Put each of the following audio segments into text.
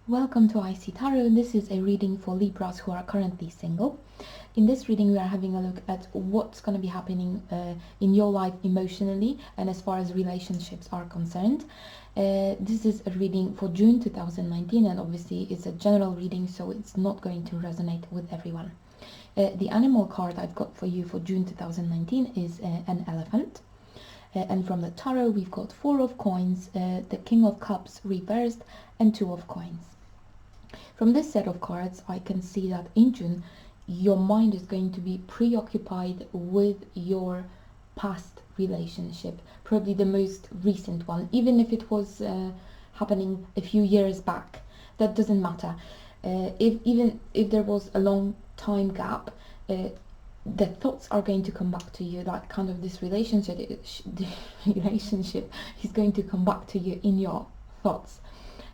Welcome to IC Tarot. This is a reading for Libras who are currently single. In this reading, we are having a look at what's going to be happening in your life emotionally and as far as relationships are concerned. This is a reading for June 2019, and obviously it's a general reading, so it's not going to resonate with everyone. The animal card I've got for you for June 2019 is an elephant. And from the tarot, we've got 4 of coins, the King of Cups reversed, and 2 of coins. From this set of cards, I can see that in June, your mind is going to be preoccupied with your past relationship, probably the most recent one, even if it was happening a few years back. That doesn't matter. Even if there was a long time gap, the thoughts are going to come back to you. That kind of this relationship is going to come back to you in your thoughts.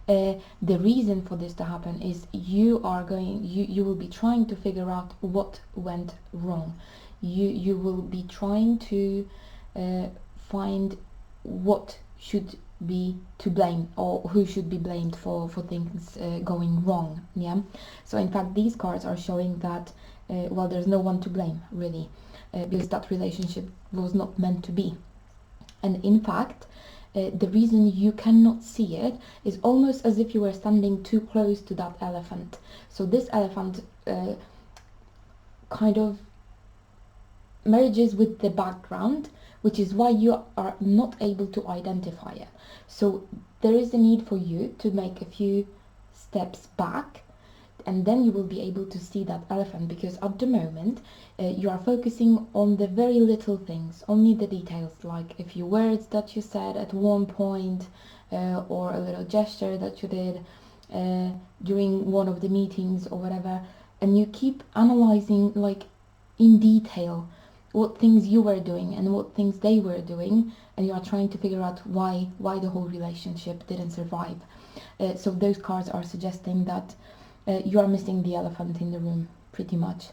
The reason for this to happen is you will be trying to figure out what went wrong. You will be trying to find what should be to blame, or who should be blamed for things going wrong. Yeah. So in fact, these cards are showing that well, there's no one to blame really, because that relationship was not meant to be. And in fact, the reason you cannot see it is almost as if you were standing too close to that elephant. So this elephant kind of merges with the background, which is why you are not able to identify it. So there is a need for you to make a few steps back, and then you will be able to see that elephant, because at the moment you are focusing on the very little things, only the details, like a few words that you said at one point, or a little gesture that you did during one of the meetings or whatever, and you keep analyzing like in detail what things you were doing and what things they were doing, and you are trying to figure out why the whole relationship didn't survive. So those cards are suggesting that you are missing the elephant in the room, pretty much.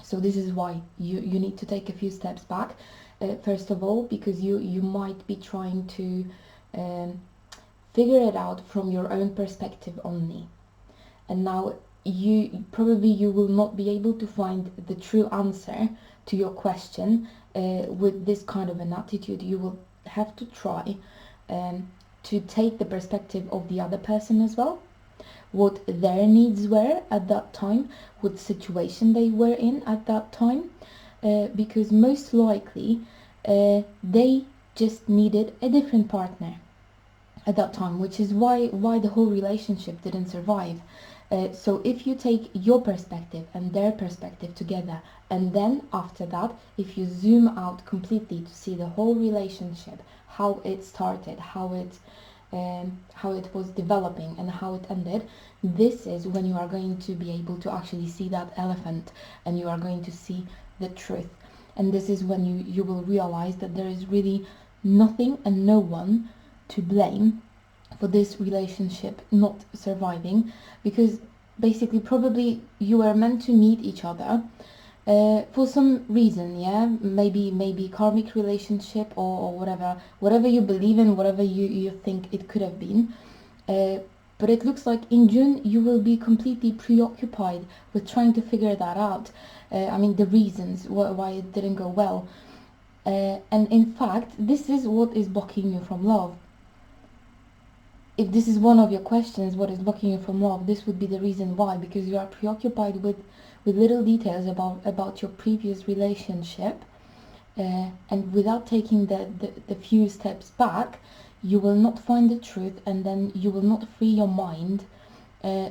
So this is why you need to take a few steps back. First of all, because you might be trying to figure it out from your own perspective only. And now you will not be able to find the true answer to your question with this kind of an attitude. You will have to try to take the perspective of the other person as well, what their needs were at that time, what situation they were in at that time, because most likely they just needed a different partner at that time, which is why the whole relationship didn't survive. So if you take your perspective and their perspective together, and then after that, if you zoom out completely to see the whole relationship, how it started, how it was developing and how it ended, this is when you are going to be able to actually see that elephant, and you are going to see the truth. And this is when you will realize that there is really nothing and no one to blame for this relationship not surviving, because basically probably you were meant to meet each other for some reason, yeah, maybe karmic relationship or whatever you believe in, whatever you think it could have been, but it looks like in June you will be completely preoccupied with trying to figure that out. I mean, the reasons why it didn't go well, and in fact this is what is blocking you from love. If this is one of your questions, what is blocking you from love, this would be the reason why, because you are preoccupied with little details about your previous relationship, and without taking the few steps back, you will not find the truth, and then you will not free your mind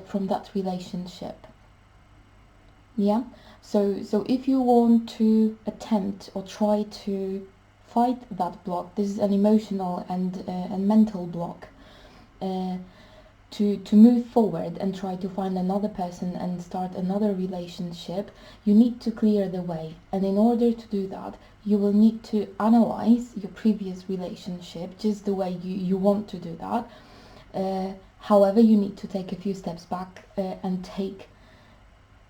from that relationship. Yeah. So if you want to attempt or try to fight that block, this is an emotional and mental block, to move forward and try to find another person and start another relationship, you need to clear the way. And in order to do that, you will need to analyze your previous relationship just the way you want to do that. However, you need to take a few steps back and take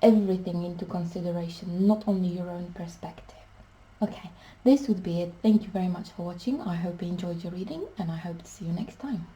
everything into consideration, not only your own perspective. Okay, this would be it. Thank you very much for watching. I hope you enjoyed your reading, and I hope to see you next time.